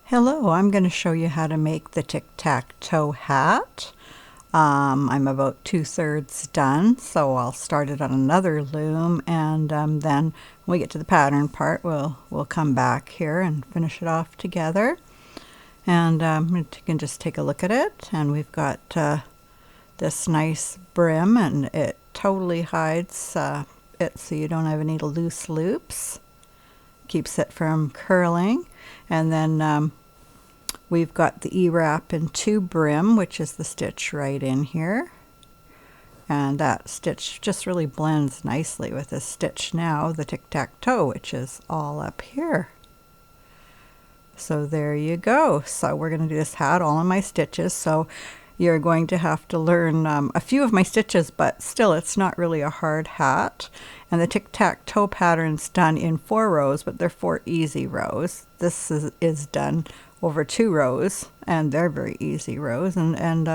Hello, I'm going to show you how to make the tic-tac-toe hat. I'm about 2/3 done, so I'll start it on another loom, and then when we get to the pattern part, we'll come back here and finish it off together. And you can just take a look at it, and we've got this nice brim, and it totally hides it so you don't have any loose loops. Keeps it from curling. And then we've got the E-wrap in 2 brim, which is the stitch right in here. And that stitch just really blends nicely with this stitch now, the tic-tac-toe, which is all up here. So there you go. So we're going to do this hat all in my stitches. So you're going to have to learn a few of my stitches, but still it's not really a hard hat. And the tic-tac-toe pattern's done in 4 rows, but they're 4 easy rows. This is done over 2 rows, and they're very easy rows. And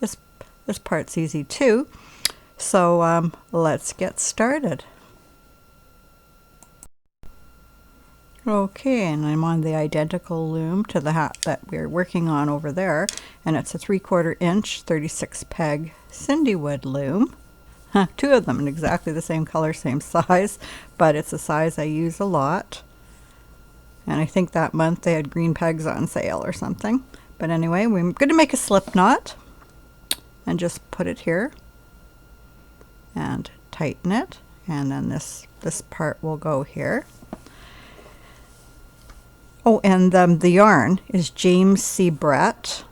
this part's easy too. So let's get started. Okay, and I'm on the identical loom to the hat that we're working on over there, and it's a 3/4 inch 36 peg Cindywood loom. 2 of them in exactly the same color, same size, but it's a size I use a lot. And I think that month they had green pegs on sale or something. But anyway, we're going to make a slip knot and just put it here and tighten it, and then this part will go here. Oh, and the yarn is James C. Brett,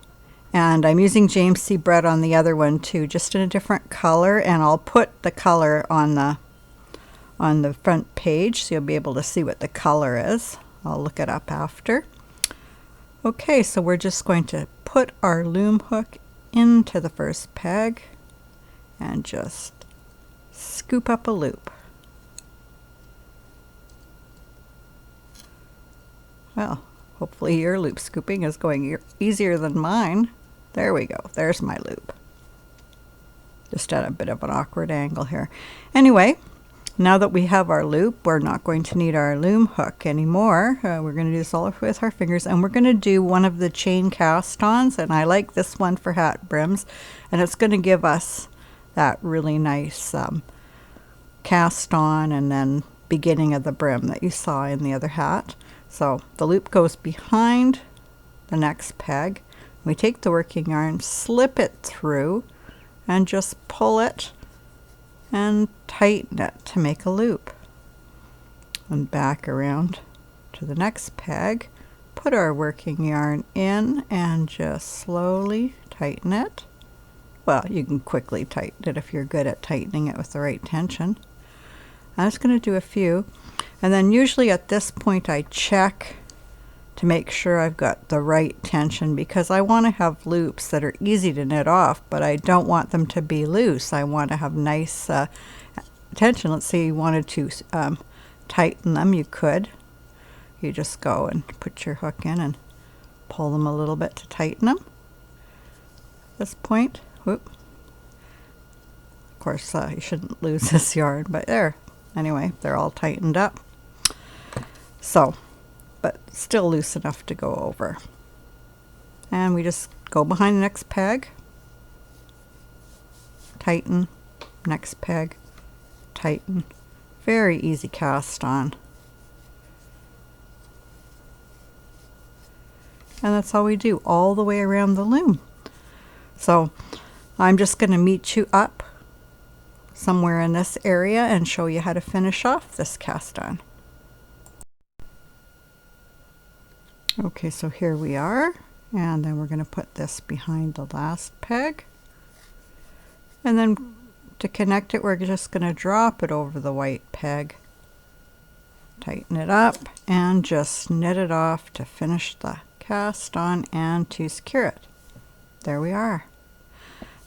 and I'm using James C. Brett on the other one too, just in a different color, and I'll put the color on the front page so you'll be able to see what the color is. I'll look it up after. Okay, so we're just going to put our loom hook into the first peg and just scoop up a loop. Well, hopefully your loop scooping is going easier than mine. There we go. There's my loop. Just at a bit of an awkward angle here. Anyway, now that we have our loop, we're not going to need our loom hook anymore. We're going to do this all with our fingers, and we're going to do one of the chain cast-ons, and I like this one for hat brims, and it's going to give us that really nice cast on and then beginning of the brim that you saw in the other hat. So the loop goes behind the next peg. We take the working yarn, slip it through, and just pull it and tighten it to make a loop. And back around to the next peg, put our working yarn in and just slowly tighten it. Well, you can quickly tighten it if you're good at tightening it with the right tension. I'm just going to do a few. And then usually at this point I check to make sure I've got the right tension, because I want to have loops that are easy to knit off, but I don't want them to be loose. I want to have nice tension. Let's say you wanted to tighten them, you could. You just go and put your hook in and pull them a little bit to tighten them. At this point, whoop. Of course, you shouldn't lose this yarn, but there. Anyway, they're all tightened up. So, but still loose enough to go over. And we just go behind the next peg, tighten, next peg, tighten. Very easy cast on. And that's all we do all the way around the loom. So I'm just going to meet you up somewhere in this area and show you how to finish off this cast on. Okay, so here we are, and then we're going to put this behind the last peg, and then to connect it we're just going to drop it over the white peg, tighten it up, and just knit it off to finish the cast on and to secure it. There we are.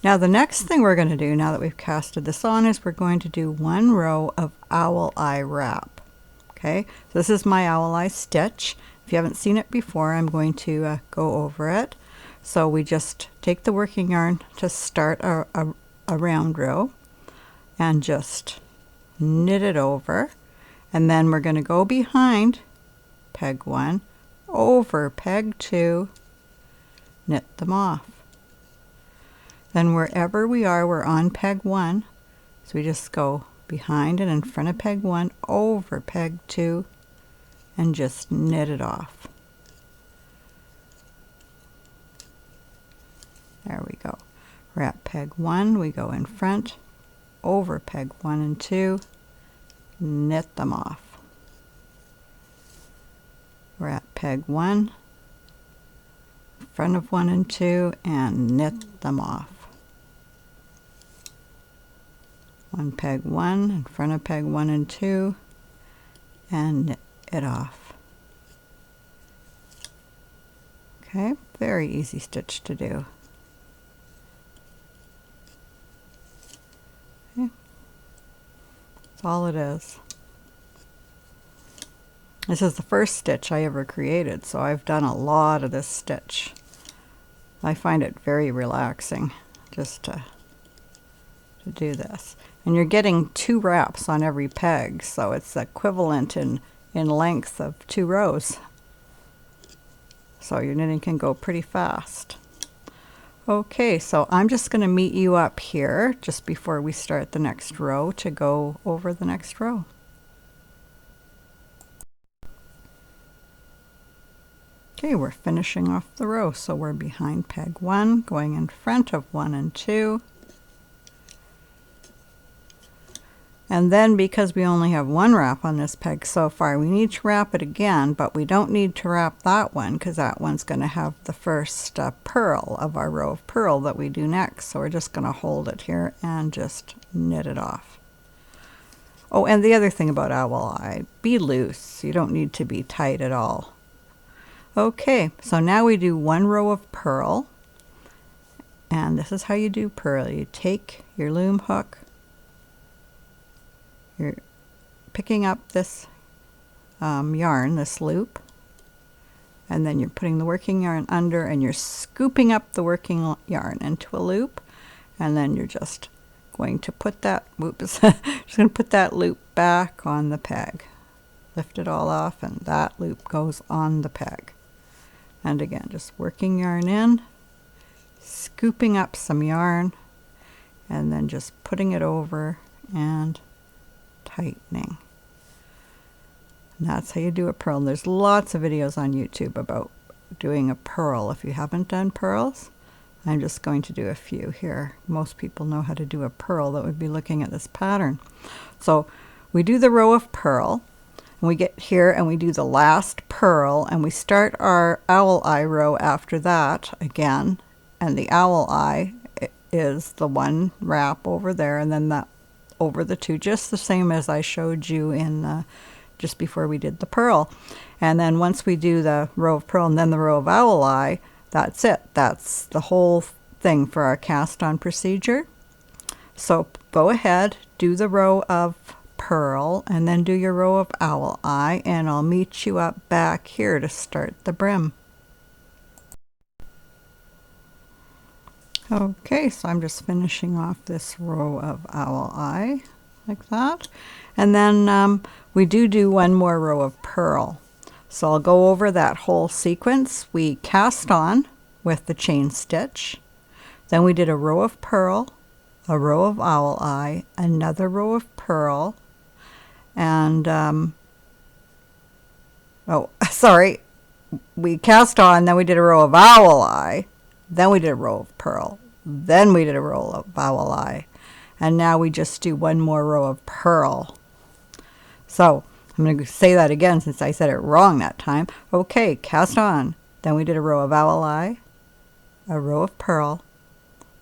Now the next thing we're going to do, now that we've casted this on, is we're going to do 1 row of owl eye wrap. Okay, so this is my owl eye stitch. If you haven't seen it before, I'm going to go over it. So we just take the working yarn to start a round row and just knit it over, and then we're going to go behind peg 1, over peg 2, knit them off. Then wherever we are, we're on peg 1, so we just go behind and in front of peg 1, over peg 2, and just knit it off. There we go. We're at peg 1, we go in front, over peg 1 and 2, knit them off. We're at peg 1, front of 1 and 2, and knit them off. One peg 1 in front of peg 1 and 2, and knit it off. Okay, very easy stitch to do. Okay. That's all it is. This is the first stitch I ever created, so I've done a lot of this stitch. I find it very relaxing just to do this. And you're getting 2 wraps on every peg, so it's equivalent in length of 2 rows. So your knitting can go pretty fast. Okay, so I'm just going to meet you up here just before we start the next row to go over the next row. Okay, we're finishing off the row, so we're behind peg 1, going in front of 1 and 2. And then because we only have 1 wrap on this peg so far, we need to wrap it again, but we don't need to wrap that one because that one's going to have the first purl of our row of purl that we do next. So we're just going to hold it here and just knit it off. Oh, and the other thing about owl eye, be loose. You don't need to be tight at all. Okay, so now we do 1 row of purl, and this is how you do purl. You take your loom hook, you're picking up this yarn, this loop, and then you're putting the working yarn under and you're scooping up the working yarn into a loop, and then you're just going to put that, just going to put that loop back on the peg. Lift it all off and that loop goes on the peg. And again, just working yarn in, scooping up some yarn, and then just putting it over and tightening. And that's how you do a purl. And there's lots of videos on YouTube about doing a purl. If you haven't done purls, I'm just going to do a few here. Most people know how to do a purl that would be looking at this pattern. So we do the row of purl. And we get here and we do the last purl, and we start our owl eye row after that again, and the owl eye is the 1 wrap over there, and then that over the 2, just the same as I showed you in just before we did the purl. And then once we do the row of purl and then the row of owl eye, that's it. That's the whole thing for our cast on procedure. So go ahead, do the row of purl, and then do your row of owl eye, and I'll meet you up back here to start the brim. Okay, so I'm just finishing off this row of owl eye like that, and then we do 1 more row of purl. So I'll go over that whole sequence. We cast on with the chain stitch, then we did a row of purl, a row of owl eye, another row of purl, and we cast on, then we did a row of owl eye, then we did a row of purl, then we did a row of owl eye, and now we just do 1 more row of purl. So I'm going to say that again since I said it wrong that time. Okay, cast on, then we did a row of owl eye, a row of purl,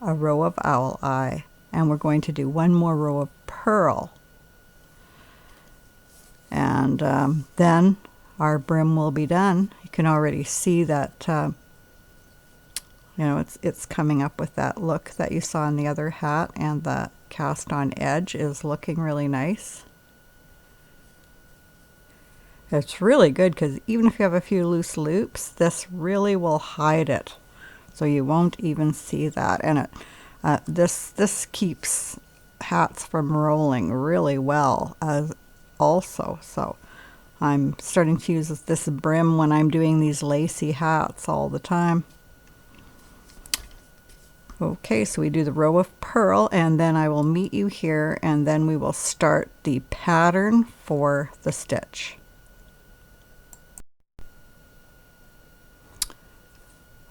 a row of owl eye, and we're going to do 1 more row of purl. And then our brim will be done. You can already see that you know, it's coming up with that look that you saw in the other hat, and the cast on edge is looking really nice. It's really good because even if you have a few loose loops, this really will hide it, so you won't even see that. And this keeps hats from rolling really well also. So I'm starting to use this brim when I'm doing these lacy hats all the time. Okay, so we do the row of purl, and then I will meet you here, and then we will start the pattern for the stitch.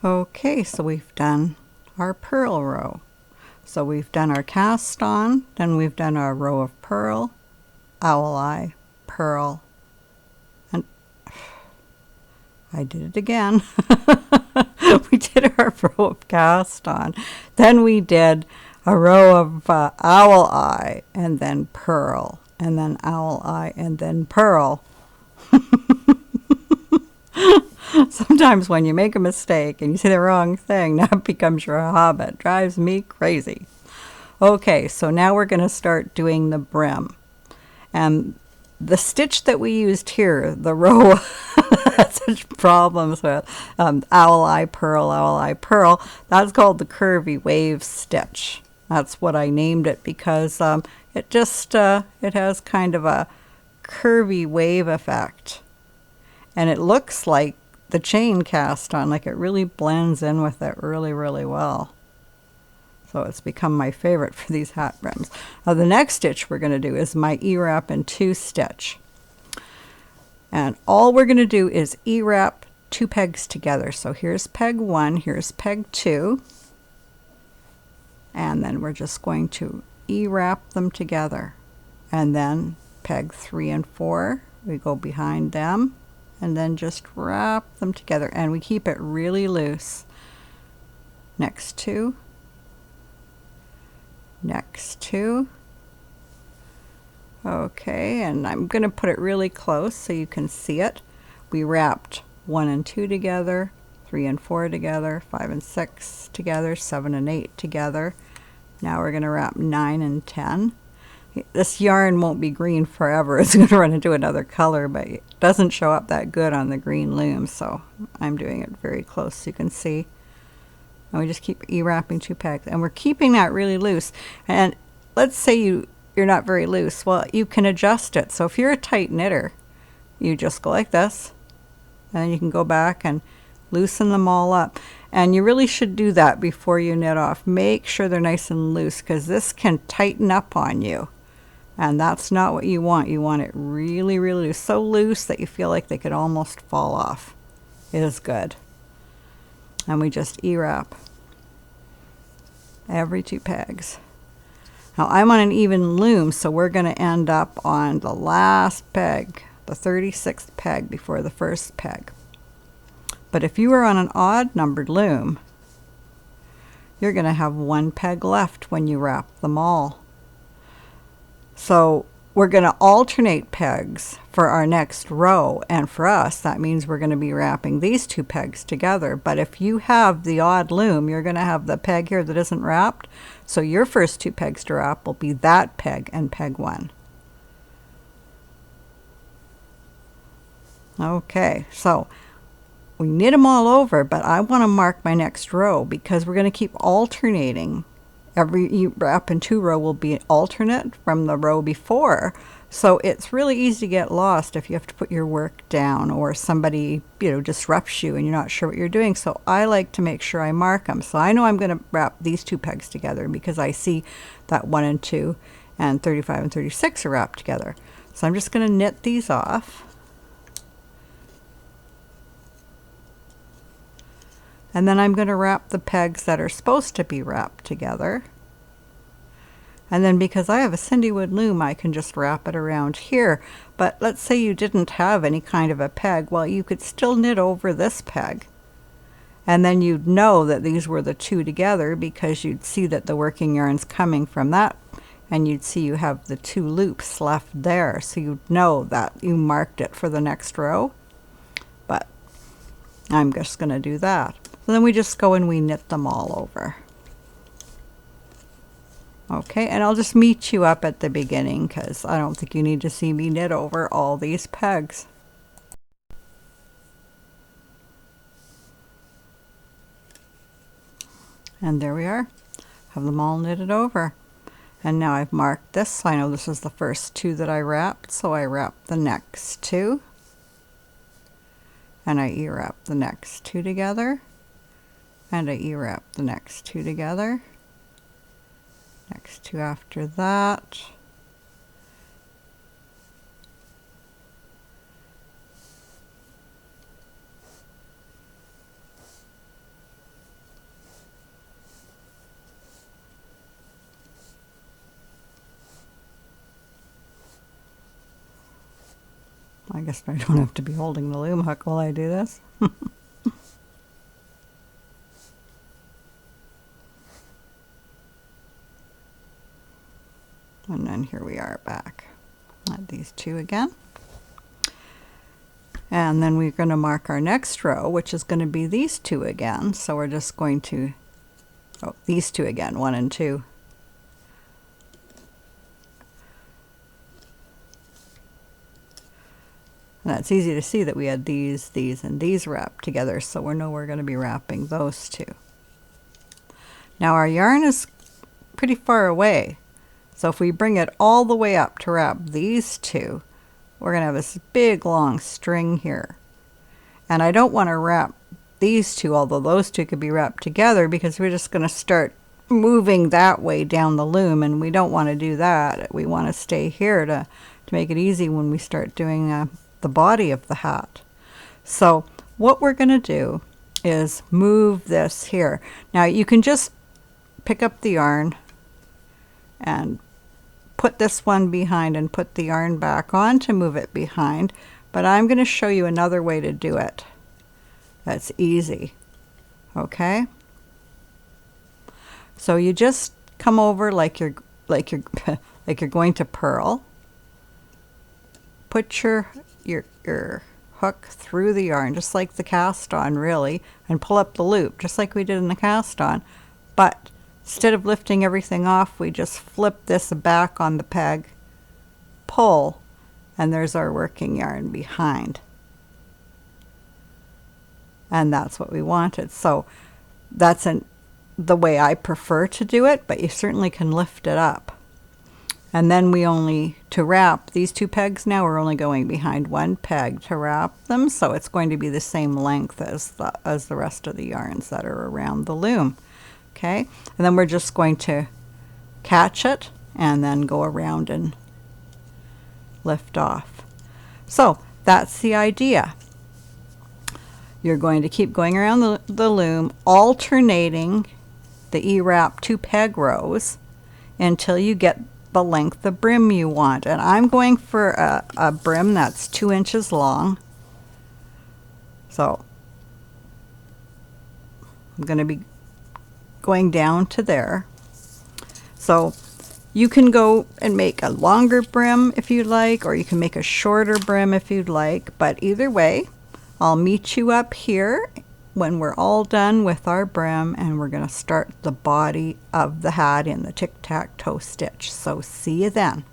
Okay, so we've done our purl row. So we've done our cast on, then we've done our row of purl, owl eye, purl, and I did it again. We did our row of cast on, then we did a row of owl eye, and then purl, and then owl eye, and then purl. Sometimes when you make a mistake and you say the wrong thing, that becomes your habit. It drives me crazy. Okay, so now we're going to start doing the brim. And the stitch that we used here, the row, such problems with owl eye, purl, that's called the curvy wave stitch. That's what I named it because it just, it has kind of a curvy wave effect. And it looks like the chain cast on, like it really blends in with it really, really well. So it's become my favorite for these hat brims. Now the next stitch we're going to do is my E-wrap and 2 stitch. And all we're going to do is E-wrap 2 pegs together. So here's peg 1, here's peg 2. And then we're just going to E-wrap them together. And then peg 3 and 4, we go behind them. And then just wrap them together, and we keep it really loose. Next 2, next 2. Okay, and I'm going to put it really close so you can see it. We wrapped 1 and 2 together, 3 and 4 together, 5 and 6 together, 7 and 8 together. Now we're going to wrap 9 and 10. This yarn won't be green forever. It's going to run into another color, but it doesn't show up that good on the green loom, so I'm doing it very close so you can see. And we just keep E-wrapping 2 pegs, and we're keeping that really loose. And let's say you're not very loose. Well, you can adjust it. So if you're a tight knitter, you just go like this, and then you can go back and loosen them all up. And you really should do that before you knit off. Make sure they're nice and loose, because this can tighten up on you. And that's not what you want. You want it really, really loose. So loose that you feel like they could almost fall off. It is good. And we just E-wrap every 2 pegs. Now I'm on an even loom, so we're going to end up on the last peg, the 36th peg before the first peg. But if you are on an odd numbered loom, you're going to have 1 peg left when you wrap them all. So we're going to alternate pegs for our next row, and for us that means we're going to be wrapping these 2 pegs together. But if you have the odd loom, you're going to have the peg here that isn't wrapped, so your first 2 pegs to wrap will be that peg and peg 1. Okay, so we knit them all over, but I want to mark my next row because we're going to keep alternating. Every wrap in 2 row will be alternate from the row before. So it's really easy to get lost if you have to put your work down, or somebody, disrupts you and you're not sure what you're doing. So I like to make sure I mark them. So I know I'm going to wrap these 2 pegs together because I see that 1 and 2 and 35 and 36 are wrapped together. So I'm just going to knit these off. And then I'm going to wrap the pegs that are supposed to be wrapped together. And then because I have a Cindywood loom, I can just wrap it around here. But let's say you didn't have any kind of a peg. Well, you could still knit over this peg. And then you'd know that these were the 2 together because you'd see that the working yarn's coming from that. And you'd see you have the 2 loops left there. So you'd know that you marked it for the next row. But I'm just going to do that. So then we just go and we knit them all over. Okay, and I'll just meet you up at the beginning because I don't think you need to see me knit over all these pegs. And there we are. Have them all knitted over. And now I've marked this, so I know this is the first 2 that I wrapped, so I wrapped the next 2. and I E-wrap the next two together, and I E-wrap the next two together, next two after that, I guess I don't have to be holding the loom hook while I do this. And then here we are back at these two again. And then we're going to mark our next row, which is going to be these two again. So we're just going to, oh, these two again, 1 and 2. And that's easy to see that we had these, and these wrapped together, so we know we're going to be wrapping those two. Now our yarn is pretty far away, so if we bring it all the way up to wrap these two, we're going to have this big long string here. And I don't want to wrap these two, although those two could be wrapped together, because we're just going to start moving that way down the loom, and we don't want to do that. We want to stay here to make it easy when we start doing the body of the hat. So what we're going to do is move this here. Now you can just pick up the yarn and put this one behind and put the yarn back on to move it behind, but I'm going to show you another way to do it that's easy. Okay, so you just come over like you're like you're going to purl, put your hook through the yarn just like the cast on really, and pull up the loop just like we did in the cast on, but instead of lifting everything off, we just flip this back on the peg, pull, and there's our working yarn behind. And that's what we wanted. So that's the way I prefer to do it, but you certainly can lift it up. And then we only, to wrap these two pegs now, we're only going behind one peg to wrap them, so it's going to be the same length as the rest of the yarns that are around the loom. Okay, and then we're just going to catch it and then go around and lift off. So that's the idea. You're going to keep going around the loom, alternating the E-wrap 2 peg rows until you get the length of brim you want. And I'm going for a brim that's 2 inches long. So I'm going to be going down to there. So you can go and make a longer brim if you'd like, or you can make a shorter brim if you'd like, but either way, I'll meet you up here when we're all done with our brim, and we're going to start the body of the hat in the tic-tac-toe stitch. So see you then.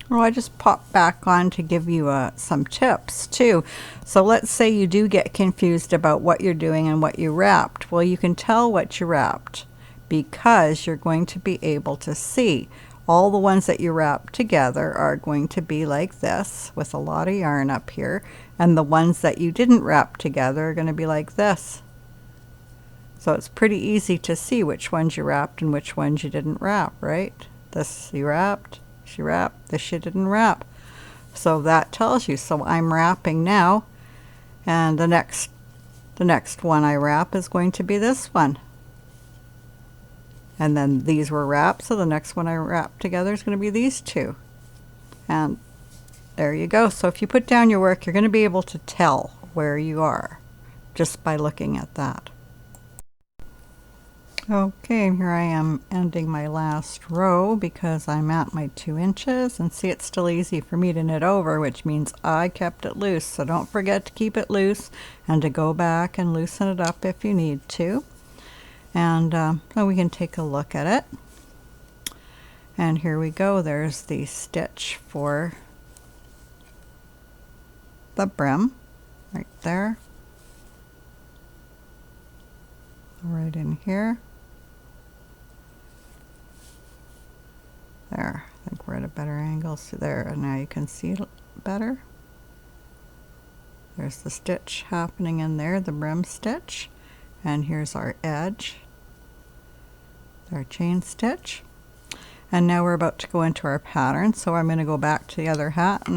Well, I just popped back on to give you some tips too. So let's say you do get confused about what you're doing and what you wrapped. Well, you can tell what you wrapped because you're going to be able to see. All the ones that you wrap together are going to be like this with a lot of yarn up here, and the ones that you didn't wrap together are going to be like this. So it's pretty easy to see which ones you wrapped and which ones you didn't wrap, right? This you wrapped, she wrapped, this you didn't wrap. So that tells you. So I'm wrapping now, and the next one I wrap is going to be this one. And then these were wrapped, so the next one I wrap together is going to be these two. And there you go. So if you put down your work, you're going to be able to tell where you are just by looking at that. Okay, here I am ending my last row because I'm at my 2 inches, and see, it's still easy for me to knit over, which means I kept it loose. So don't forget to keep it loose and to go back and loosen it up if you need to. And so we can take a look at it. And here we go. There's the stitch for the brim right there. Right in here. There. I think we're at a better angle. So there, and now you can see it better. There's the stitch happening in there, the brim stitch. And here's our edge, our chain stitch. And now we're about to go into our pattern, so I'm going to go back to the other hat and